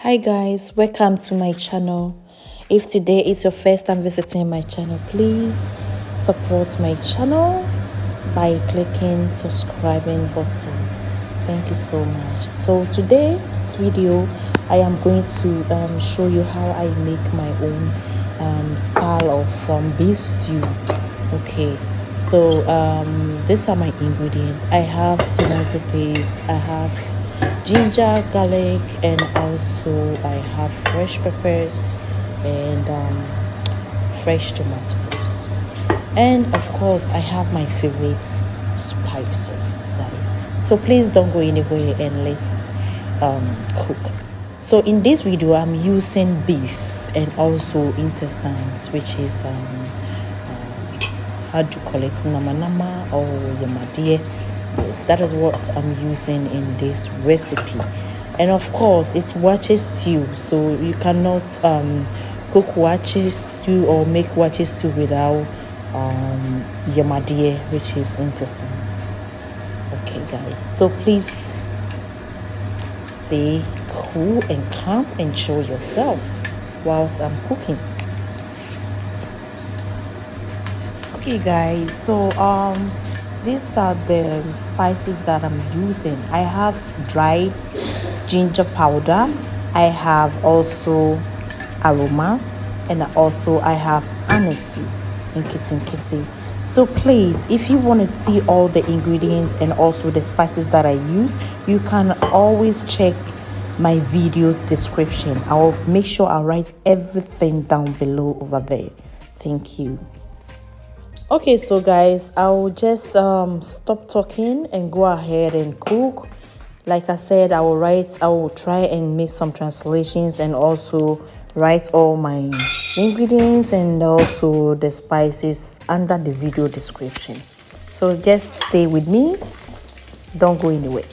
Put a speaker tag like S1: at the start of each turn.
S1: Hi guys, welcome to my channel. If today is your first time visiting my channel, please support my channel by clicking subscribing button. Thank you so much. So today's video I am going to show you how I make my own style of beef stew. Okay, so these are my ingredients. I have tomato paste, I have ginger, garlic, and also I have fresh peppers and fresh tomatoes, and of course I have my favorite spices, guys. So please don't go anywhere and let's cook. So in this video I'm using beef and also intestines, which is how do you call it, nama or yamadie. Yes, that is what I'm using in this recipe. And of course it's waakye stew, so you cannot cook waakye stew or make waakye stew without yamadie, which is intestines. Okay guys, so please stay cool and calm, enjoy yourself whilst I'm cooking. Okay guys, so these are the spices that I'm using. I have dried ginger powder, I have also AROMAT, and also I have Anise in kitty. So please, if you want to see all the ingredients and also the spices that I use, you can always check my video's description. I'll make sure I write everything down below over there. Thank you. Okay, so guys, I'll just stop talking and go ahead and cook. Like I said, I will try and make some translations and also write all my ingredients and also the spices under the video description. So just stay with me, don't go anywhere.